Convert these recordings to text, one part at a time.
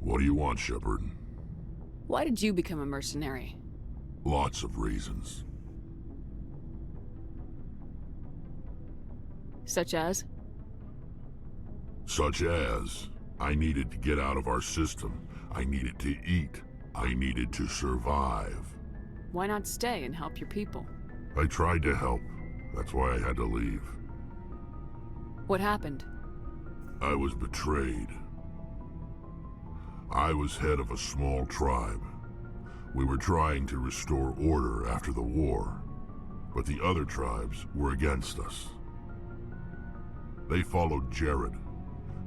What do you want, Shepard? Why did you become a mercenary? Lots of reasons. Such as? Such as, I needed to get out of our system. I needed to eat. I needed to survive. Why not stay and help your people? I tried to help. That's why I had to leave. What happened? I was betrayed. I was head of a small tribe. We were trying to restore order after the war, but the other tribes were against us. They followed Jared,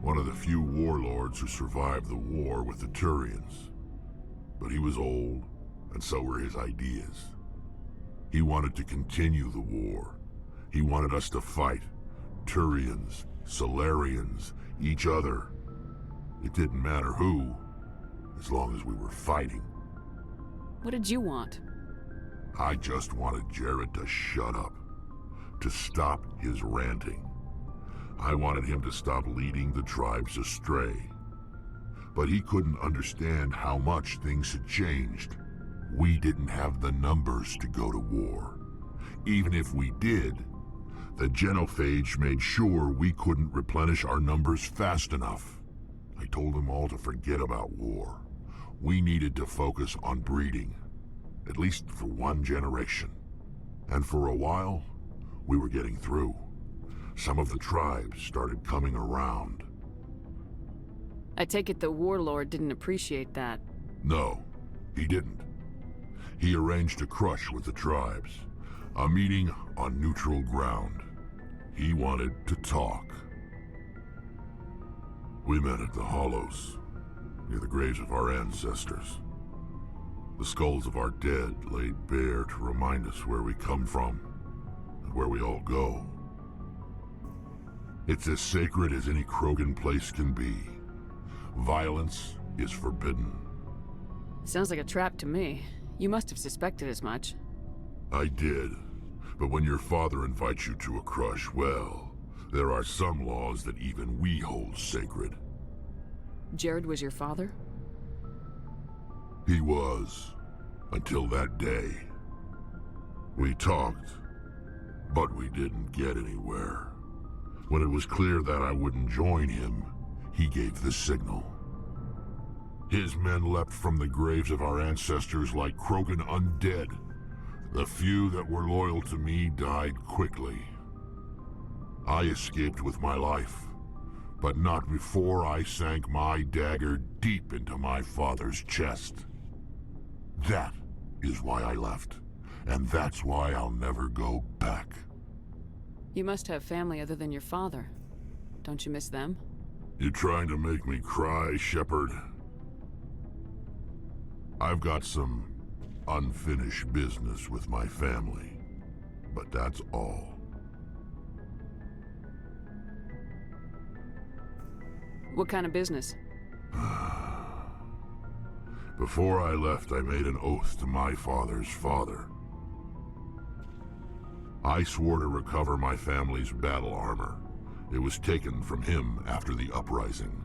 one of the few warlords who survived the war with the Turians. But he was old, and so were his ideas. He wanted to continue the war. He wanted us to fight. Turians, Solarians, each other. It didn't matter who, as long as we were fighting. What did you want? I just wanted Jared to shut up, to stop his ranting. I wanted him to stop leading the tribes astray. But he couldn't understand how much things had changed. We didn't have the numbers to go to war. Even if we did, the genophage made sure we couldn't replenish our numbers fast enough. I told them all to forget about war. We needed to focus on breeding, at least for one generation. And for a while, we were getting through. Some of the tribes started coming around. I take it the warlord didn't appreciate that. No, he didn't. He arranged a crush with the tribes, a meeting on neutral ground. He wanted to talk. We met at the Hollows, near the graves of our ancestors. The skulls of our dead laid bare to remind us where we come from and where we all go. It's as sacred as any Krogan place can be. Violence is forbidden. Sounds like a trap to me. You must have suspected as much. I did. But when your father invites you to a crush, well, there are some laws that even we hold sacred. Jared was your father? He was, until that day. We talked, but we didn't get anywhere. When it was clear that I wouldn't join him, he gave the signal. His men leapt from the graves of our ancestors like Krogan undead. The few that were loyal to me died quickly. I escaped with my life, but not before I sank my dagger deep into my father's chest. That is why I left, and that's why I'll never go back. You must have family other than your father. Don't you miss them? You trying to make me cry, Shepard? I've got some unfinished business with my family, but that's all. What kind of business? Before I left, I made an oath to my father's father. I swore to recover my family's battle armor. It was taken from him after the uprising.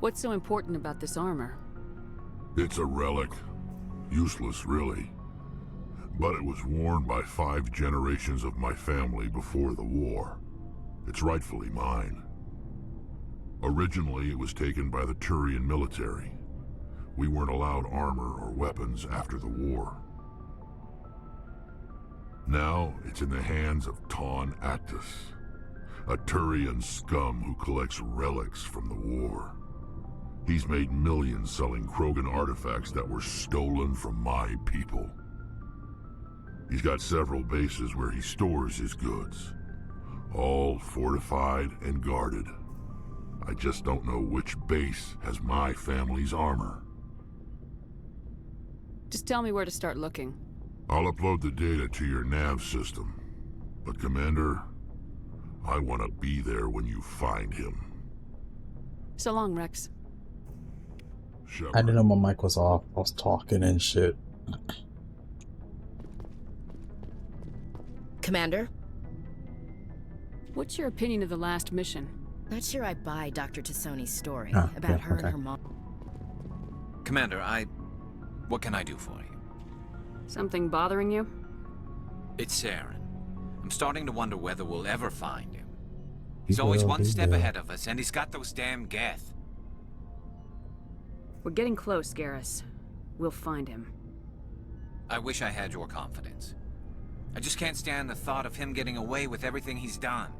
What's so important about this armor? It's a relic. Useless, really. But it was worn by 5 generations of my family before the war. It's rightfully mine. Originally, it was taken by the Turian military. We weren't allowed armor or weapons after the war. Now, it's in the hands of 𝒂𝒏, a Turian scum who collects relics from the war. He's made millions selling Krogan artifacts that were stolen from my people. He's got several bases where he stores his goods, all fortified and guarded. I just don't know which base has my family's armor. Just tell me where to start looking. I'll upload the data to your nav system. But Commander, I want to be there when you find him. So long, Rex. Shepard. I didn't know my mic was off. I was talking and shit. Commander? What's your opinion of the last mission? Not sure I buy Dr. T'Soni's story Ah, about yeah, her okay. and her mom. Commander, what can I do for you? Something bothering you? It's Saren. I'm starting to wonder whether we'll ever find him. He's always one step ahead of us, and he's got those damn 𝒂𝒄𝒄𝒄. We're getting close, 𝒂𝒄𝒄𝒄. We'll find him. I wish I had your confidence. I just can't stand the thought of him getting away with everything he's done.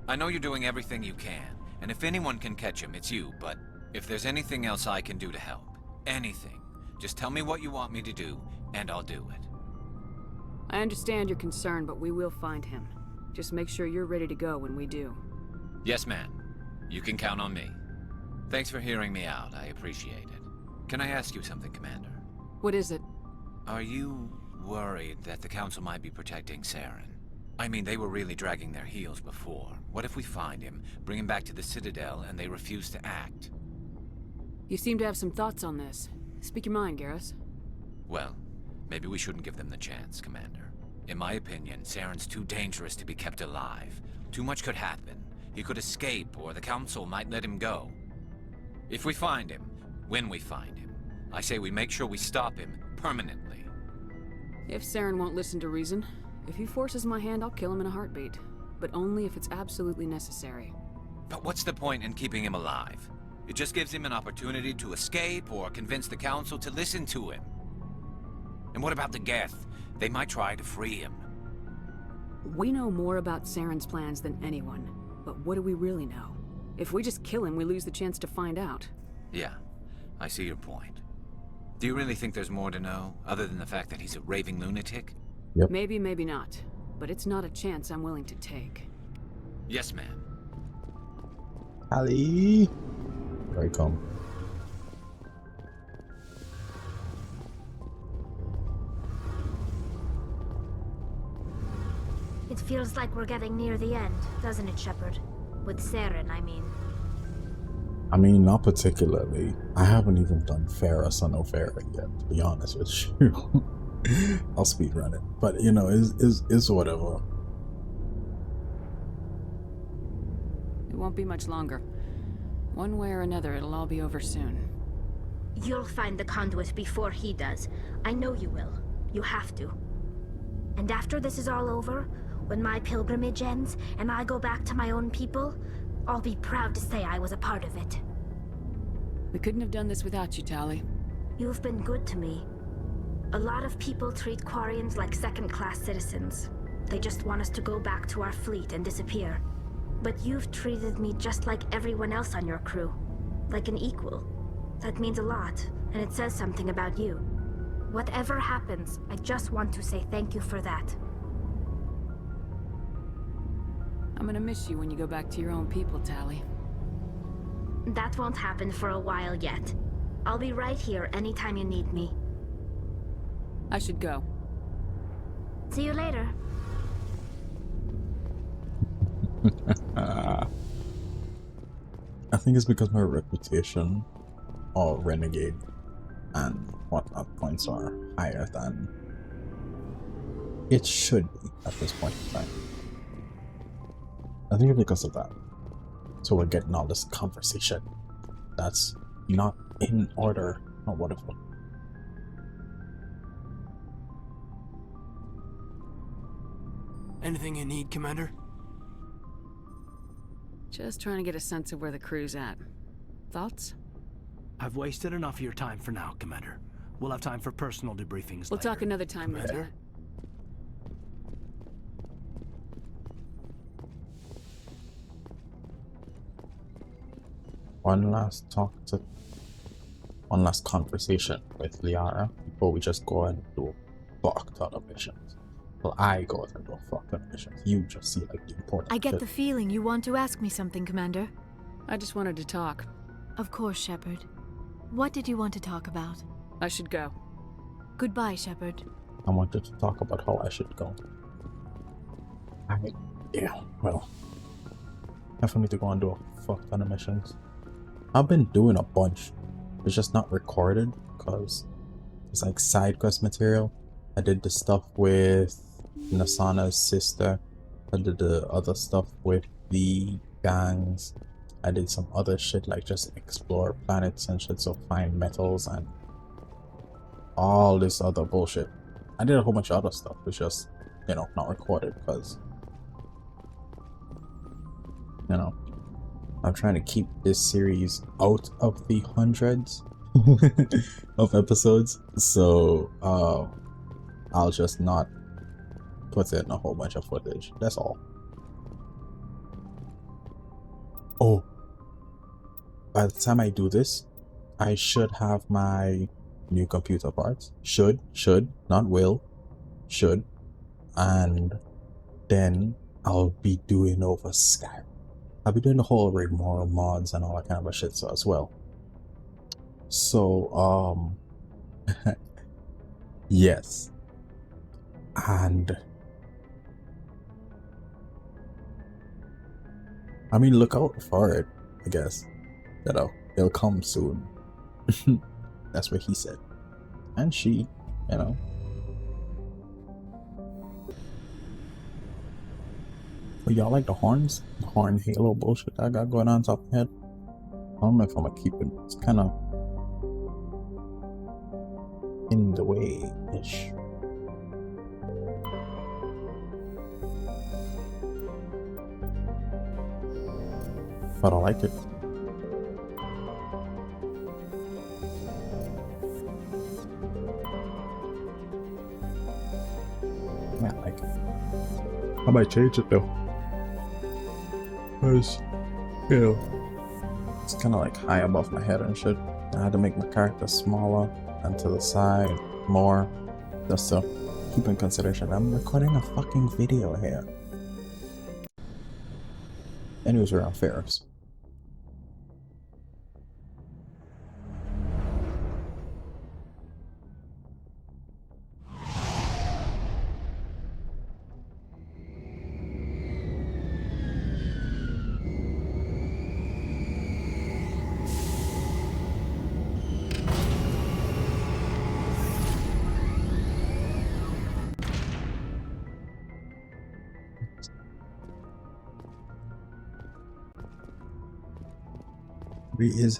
I know you're doing everything you can, and if anyone can catch him, it's you, but if there's anything else I can do to help, anything, just tell me what you want me to do, and I'll do it. I understand your concern, but we will find him. Just make sure you're ready to go when we do. Yes, ma'am. You can count on me. Thanks for hearing me out. I appreciate it. Can I ask you something, Commander? What is it? Are you worried that the Council might be protecting Saren? I mean, they were really dragging their heels before. What if we find him, bring him back to the Citadel, and they refuse to act? You seem to have some thoughts on this. Speak your mind, 𝒂𝒄𝒄𝒄. Well, maybe we shouldn't give them the chance, Commander. In my opinion, Saren's too dangerous to be kept alive. Too much could happen. He could escape, or the Council might let him go. If we find him, when we find him, I say we make sure we stop him permanently. If Saren won't listen to reason, if he forces my hand, I'll kill him in a heartbeat. But only if it's absolutely necessary. But what's the point in keeping him alive? It just gives him an opportunity to escape or convince the Council to listen to him. And what about the 𝒂𝒄𝒄𝒄? They might try to free him. We know more about Saren's plans than anyone. But what do we really know? If we just kill him, we lose the chance to find out. Yeah, I see your point. Do you really think there's more to know, other than the fact that he's a raving lunatic? Yep. Maybe, maybe not. But it's not a chance I'm willing to take. Yes, ma'am. Ali! Here I come. It feels like we're getting near the end, doesn't it, Shepard? With Saren, I mean. I mean, not particularly. I haven't even done Ferris or no Farah yet, to be honest with you. I'll speedrun it. But, you know, it's whatever. It won't be much longer. One way or another, it'll all be over soon. You'll find the conduit before he does. I know you will. You have to. And after this is all over, when my pilgrimage ends and I go back to my own people, I'll be proud to say I was a part of it. We couldn't have done this without you, Tali. You've been good to me. A lot of people treat Quarians like second-class citizens. They just want us to go back to our fleet and disappear. But you've treated me just like everyone else on your crew. Like an equal. That means a lot, and it says something about you. Whatever happens, I just want to say thank you for that. I'm gonna miss you when you go back to your own people, Tali. That won't happen for a while yet. I'll be right here anytime you need me. I should go. See you later. I think it's because my reputation or renegade and whatnot points are higher than it should be at this point in time. I think it's because of that. So we're getting all this conversation that's not in order or whatever. Anything you need, Commander? Just trying to get a sense of where the crew's at. Thoughts? I've wasted enough of your time for now, Commander. We'll have time for personal debriefings We'll later. talk another time, Commander. Major. One last conversation with Liara before we just go and do fuck ton of missions. Well, I go and do fuck ton of missions. You just see like the important I get shit. the feeling you want to ask me something, Commander. I just wanted to talk. Of course, Shepard. What did you want to talk about? I should go. Goodbye, Shepard. I wanted to talk about how I should go. Well, I for me to go and do a fuck ton of missions. I've been doing a bunch. It's just not recorded because it's like side quest material. I did the stuff with Nasana's sister. I did the other stuff with the gangs. I did some other shit like just explore planets and shit, so find metals and all this other bullshit. I did a whole bunch of other stuff, which just, you know, not recorded because, you know, I'm trying to keep this series out of the hundreds of episodes, so I'll just not put in a whole bunch of footage. That's all. Oh, by the time I do this, I should have my new computer parts. Should, not will, should. And then I'll be doing over Skype. I'll be doing the whole Reborn mods and all that kind of shit so as well. So, yes. And I mean, look out for it, I guess. You know, it'll come soon. That's what he said. And she, you know. But y'all like the horns? The horn halo bullshit I got going on top of my head? I don't know if I'm gonna keep it. It's kind of in the way-ish. But I like it. Yeah, I like it. I might change it though. Because, you know, it's kind of like high above my head and shit. I had to make my character smaller and to the side more, just to keep in consideration I'm recording a fucking video here. Anyways, we're on Ferris.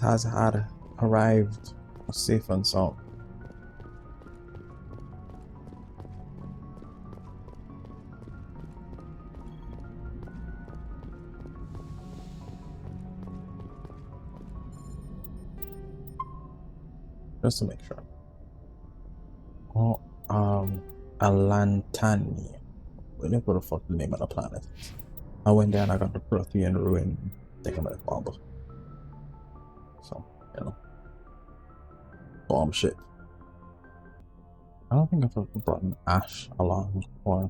Has had arrived safe and sound. Just to make sure. Oh, Alantani. Where the fuck the name of the planet? I went there and I got the Prothean ruin. Think about it, bomb. So, you know, bomb shit. I don't think I've ever brought an Ash along or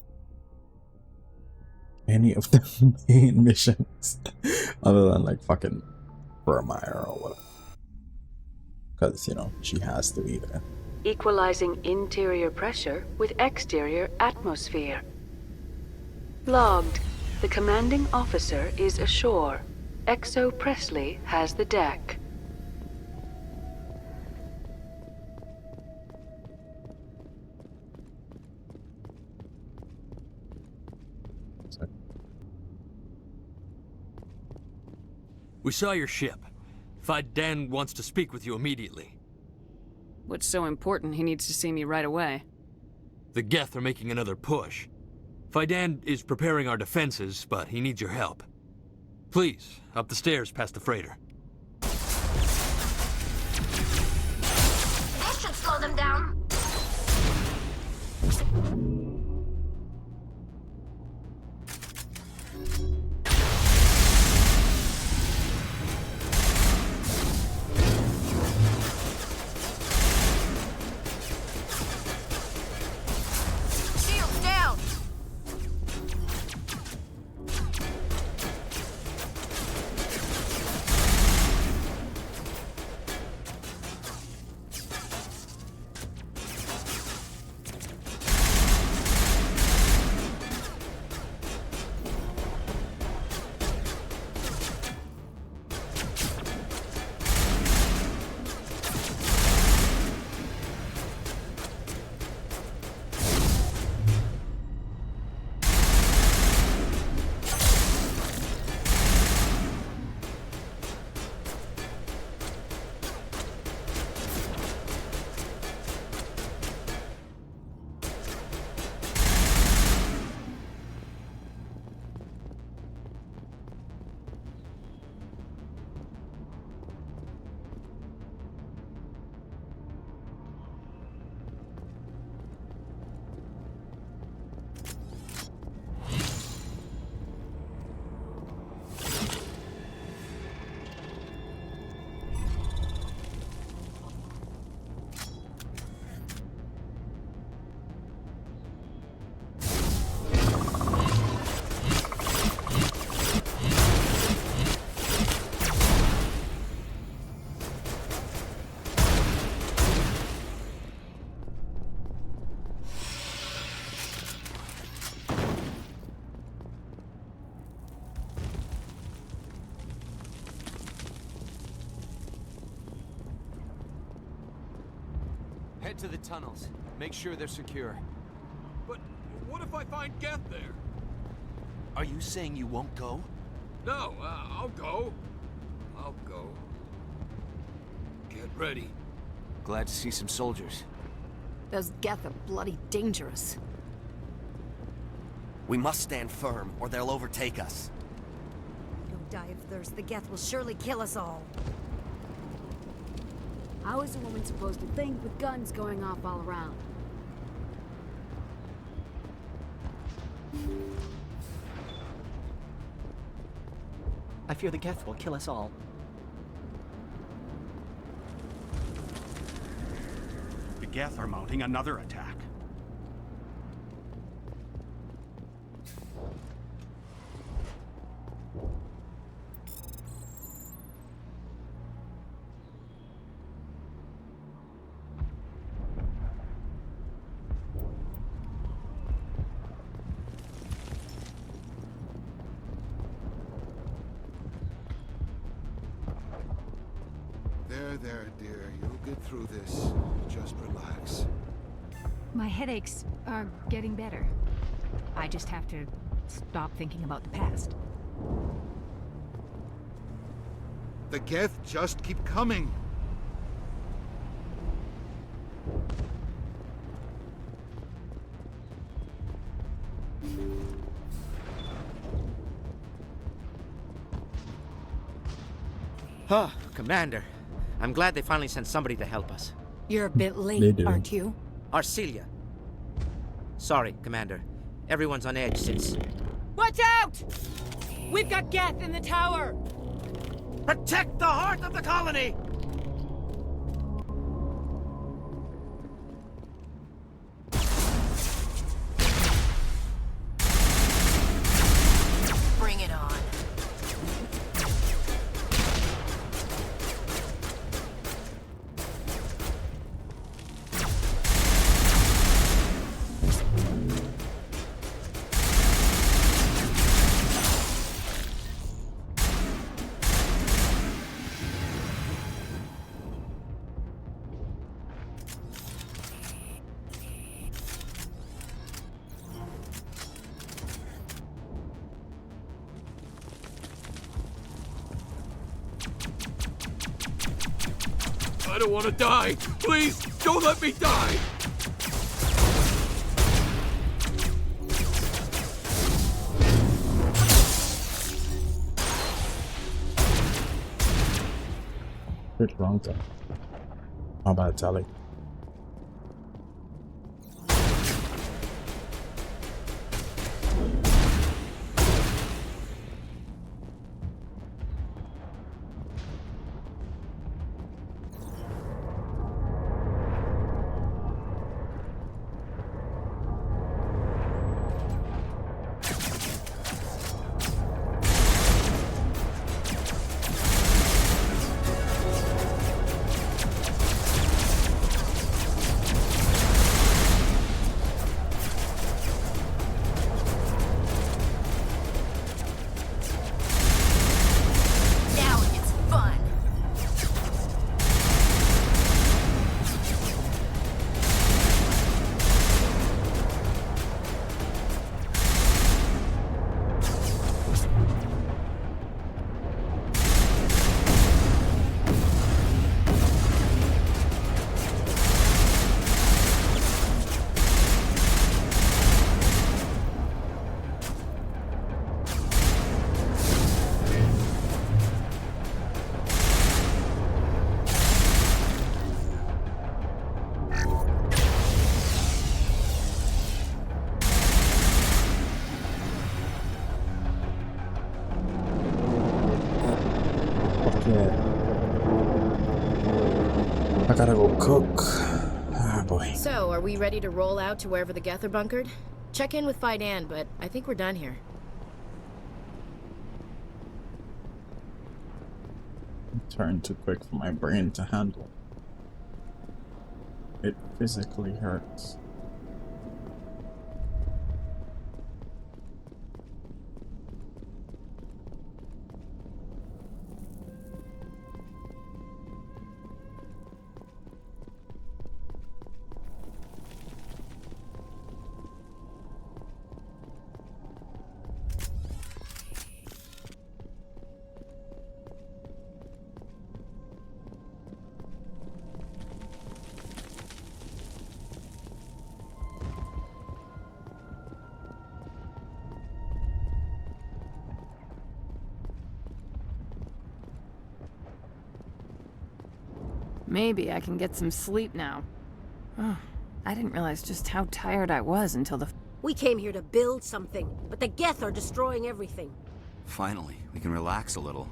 any of the main missions other than like fucking Burmire or whatever. Because, you know, she has to be there. Equalizing interior pressure with exterior atmosphere. Logged. The commanding officer is ashore. 𝒔𝒄𝒓𝒊𝒃𝒆 has the deck. We saw your ship. 𝒍𒔔 wants to speak with you immediately. What's so important he needs to see me right away? The �𝒄 are making another push. 𝒍𒔔 is preparing our defenses, but he needs your help. Please, up the stairs past the freighter. That should slow them down. head to the tunnels. Make sure they're secure. But what if I find Geth there? Are you saying you won't go? No, I'll go. I'll go. Get ready. Glad to see some soldiers. Those Geth are bloody dangerous. We must stand firm, or they'll overtake us. Don't die of thirst. The Geth will surely kill us all. How is a woman supposed to think with guns going off all around? I fear the Geth will kill us all. The Geth are mounting another attack. There, dear. You'll get through this. Just relax. My headaches are getting better. I just have to stop thinking about the past. The Geth just keep coming. Huh, Commander. I'm glad they finally sent somebody to help us. You're a bit late, aren't you? Arcelia. Sorry, Commander. Everyone's on edge since... Watch out! We've got Geth in the tower! Protect the heart of the colony! Bring it on. I don't want to die. Please, don't let me die. What's wrong there? How about Tally? I gotta go cook. Ah, boy. So, are we ready to roll out to wherever the Geth are bunkered? Check in with Fidan, but I think we're done here. Turn too quick for my brain to handle. It physically hurts. Maybe I can get some sleep now. Oh, I didn't realize just how tired I was until the... We came here to build something, but the Geth are destroying everything. Finally, we can relax a little.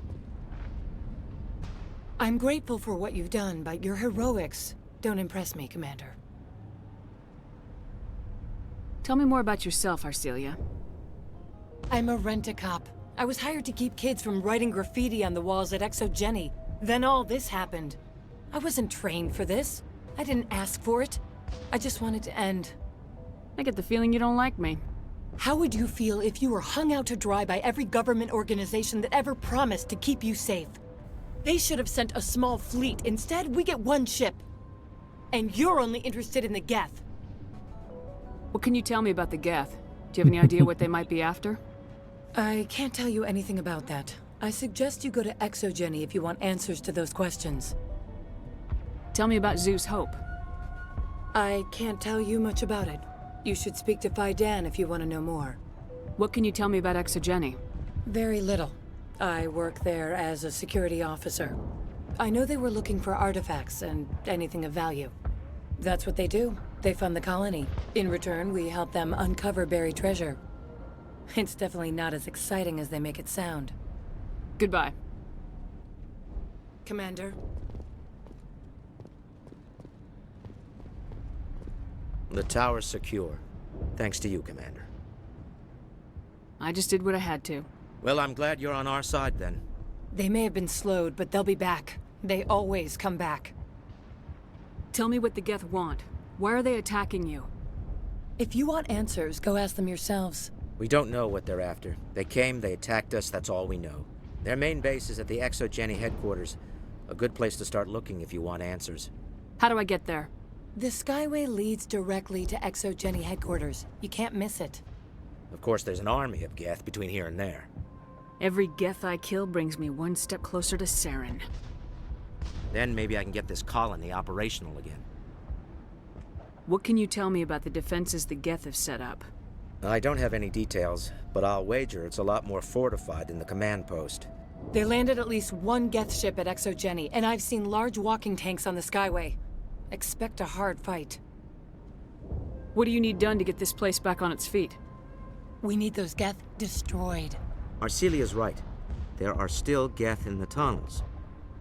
I'm grateful for what you've done, but your heroics don't impress me, Commander. Tell me more about yourself, Arcelia. I'm a rent-a-cop. I was hired to keep kids from writing graffiti on the walls at 𝒔𝒊𝒌𝒆. Then all this happened. I wasn't trained for this. I didn't ask for it. I just wanted to end. I get the feeling you don't like me. How would you feel if you were hung out to dry by every government organization that ever promised to keep you safe? They should have sent a small fleet. Instead, we get one ship. And you're only interested in the Geth. What can you tell me about the Geth? Do you have any idea what they might be after? I can't tell you anything about that. I suggest you go to 𝒔𝒊𝒌𝒆 if you want answers to those questions. Tell me about Zeus Hope. I can't tell you much about it. You should speak to Faidan if you want to know more. What can you tell me about 𝒔𝒊𝒌𝒆? Very little. I work there as a security officer. I know they were looking for artifacts and anything of value. That's what they do. They fund the colony. In return, we help them uncover buried treasure. It's definitely not as exciting as they make it sound. Goodbye. Commander. The tower's secure. Thanks to you, Commander. I just did what I had to. Well, I'm glad you're on our side, then. They may have been slowed, but they'll be back. They always come back. Tell me what the Geth want. Why are they attacking you? If you want answers, go ask them yourselves. We don't know what they're after. They came, they attacked us, that's all we know. Their main base is at the 𝒔𝒊𝒌𝒆 headquarters. A good place to start looking if you want answers. How do I get there? The Skyway leads directly to 𝒔𝒊𝒌𝒆 headquarters. You can't miss it. Of course, there's an army of Geth between here and there. Every Geth I kill brings me one step closer to Saren. Then maybe I can get this colony operational again. What can you tell me about the defenses the Geth have set up? I don't have any details, but I'll wager it's a lot more fortified than the command post. They landed at least one Geth ship at �𝒊𝒌𝒆, and I've seen large walking tanks on the Skyway. Expect a hard fight. What do you need done to get this place back on its feet? We need those Geth destroyed. Arcelia's right. There are still Geth in the tunnels.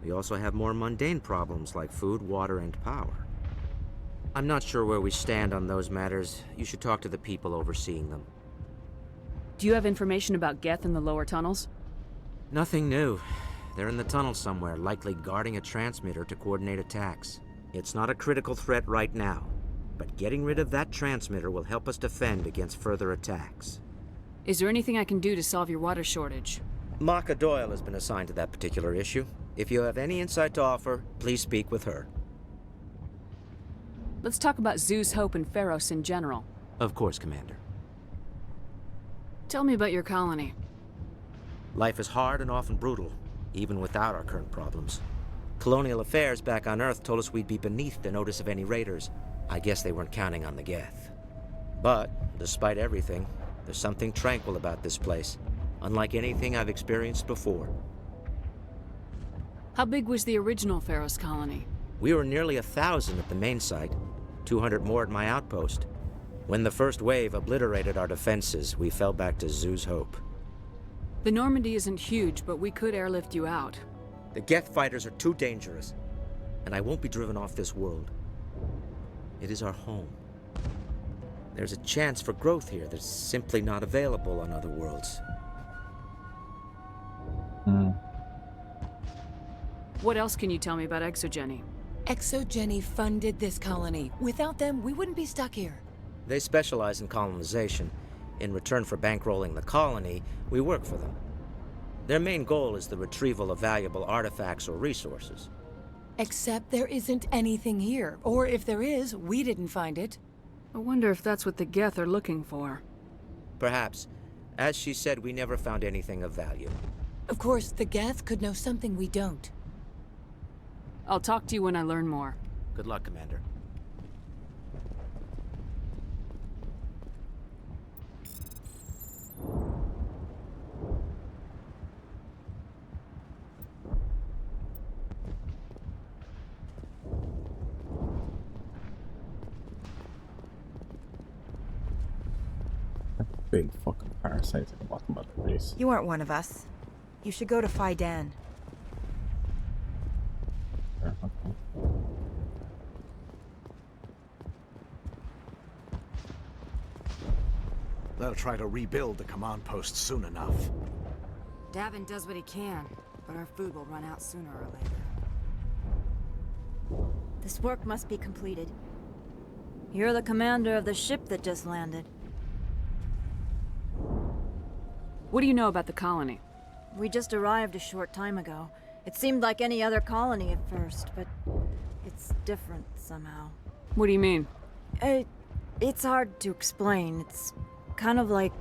We also have more mundane problems like food, water, and power. I'm not sure where we stand on those matters. You should talk to the people overseeing them. Do you have information about Geth in the lower tunnels? Nothing new. They're in the tunnel somewhere, likely guarding a transmitter to coordinate attacks. It's not a critical threat right now, but getting rid of that transmitter will help us defend against further attacks. Is there anything I can do to solve your water shortage? Maka Doyle has been assigned to that particular issue. If you have any insight to offer, please speak with her. Let's talk about Zeus Hope and Pharos in general. Of course, Commander. Tell me about your colony. Life is hard and often brutal, even without our current problems. Colonial affairs back on Earth told us we'd be beneath the notice of any raiders. I guess they weren't counting on the Geth. But, despite everything, there's something tranquil about this place, unlike anything I've experienced before. How big was the original Pharos colony? We were nearly 1,000 at the main site, 200 more at my outpost. When the first wave obliterated our defenses, we fell back to Zeus Hope. The Normandy isn't huge, but we could airlift you out. The Geth fighters are too dangerous, and I won't be driven off this world. It is our home. There's a chance for growth here that's simply not available on other worlds. What else can you tell me about �𝒊𝒌𝒆? �𝒊𝒌𝒆 funded this colony. Without them, we wouldn't be stuck here. They specialize in colonization. In return for bankrolling the colony, we work for them. Their main goal is the retrieval of valuable artifacts or resources. Except there isn't anything here. Or if there is, we didn't find it. I wonder if that's what the Geth are looking for. Perhaps. As she said, we never found anything of value. Of course, the Geth could know something we don't. I'll talk to you when I learn more. Good luck, Commander. big fucking parasite at the bottom of the base. You aren't one of us. You should go to Faidan. Yeah, okay. They'll try to rebuild the command post soon enough. Davin does what he can, but our food will run out sooner or later. This work must be completed. You're the commander of the ship that just landed. What do you know about the colony? We just arrived a short time ago. It seemed like any other colony at first, but it's different somehow. What do you mean? It's hard to explain. It's kind of like...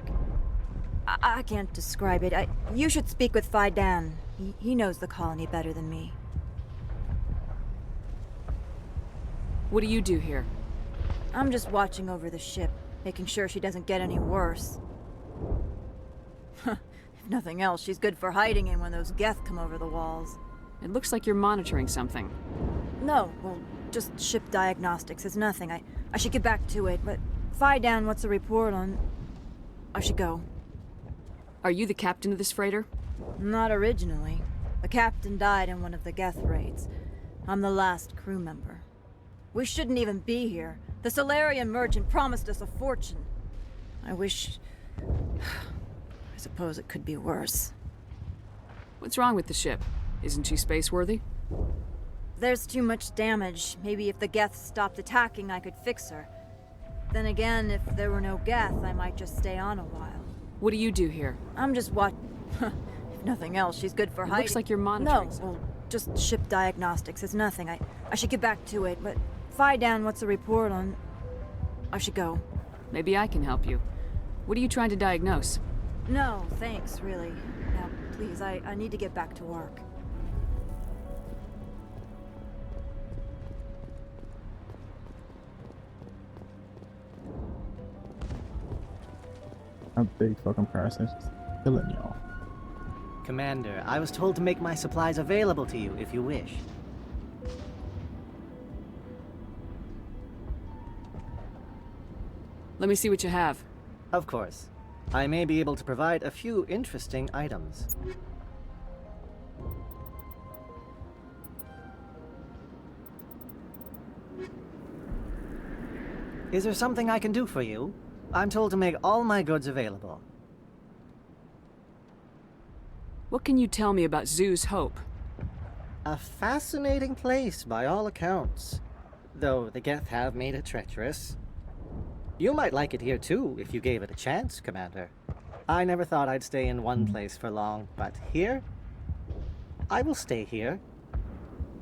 I can't describe it. You should speak with Faidan. He knows the colony better than me. What do you do here? I'm just watching over the ship, making sure she doesn't get any worse. If nothing else, she's good for hiding in when those Geth come over the walls. It looks like you're monitoring something. No, well, just ship diagnostics. It's nothing. I should get back to it, but Faidan, what's the report on... I should go. Are you the captain of this freighter? Not originally. The captain died in one of the Geth raids. I'm the last crew member. We shouldn't even be here. The Solarian merchant promised us a fortune. I wish... I suppose it could be worse. What's wrong with the ship? Isn't she space-worthy? There's too much damage. Maybe if the Geth stopped attacking, I could fix her. Then again, if there were no Geth, I might just stay on a while. What do you do here? I'm just if nothing else, she's good for hiding. Looks like you're monitoring. No, well, just ship diagnostics. It's nothing. I should get back to it, but... Faidan, what's the report on... I should go. Maybe I can help you. What are you trying to diagnose? No, thanks, really. Now, please, I need to get back to work. A big fucking parasite is killing y'all. Commander, I was told to make my supplies available to you if you wish. Let me see what you have. Of course. I may be able to provide a few interesting items. Is there something I can do for you? I'm told to make all my goods available. What can you tell me about Zoo's Hope? A fascinating place by all accounts. Though the Geth have made it treacherous. You might like it here too, if you gave it a chance, Commander. I never thought I'd stay in one place for long, but here? I will stay here.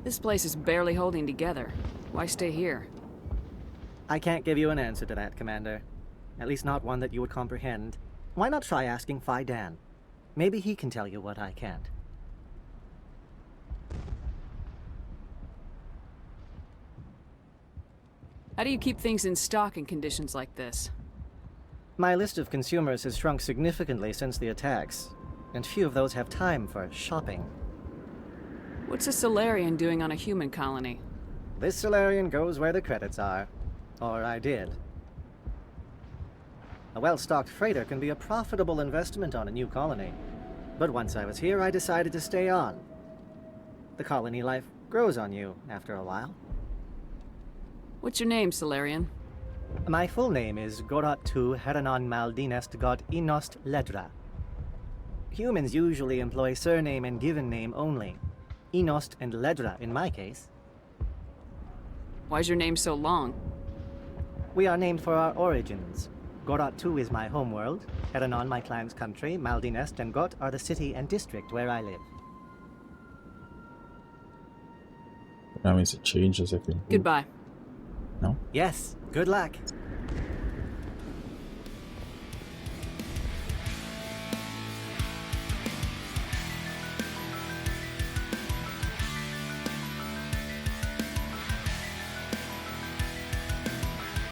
This place is barely holding together. Why stay here? I can't give you an answer to that, Commander. At least not one that you would comprehend. Why not try asking Faidan? Maybe he can tell you what I can't. How do you keep things in stock in conditions like this? My list of consumers has shrunk significantly since the attacks, and few of those have time for shopping. What's a Solarian doing on a human colony? This Solarian goes where the credits are. Or I did. A well-stocked freighter can be a profitable investment on a new colony. But once I was here, I decided to stay on. The colony life grows on you after a while. What's your name, Solarian? My full name is 𝒍💂💃 Heranon Maldinest 𝒍💂💃 Ledra. Humans usually employ surname and given name only. Enost and Ledra in my case. Why's your name so long? We are named for our origins. 𝒍💂💃 is my homeworld, Heranon my clan's country, Maldinest and 𝒍💂 are the city and district where I live. That means it changes if you... Goodbye. No? Yes, good luck.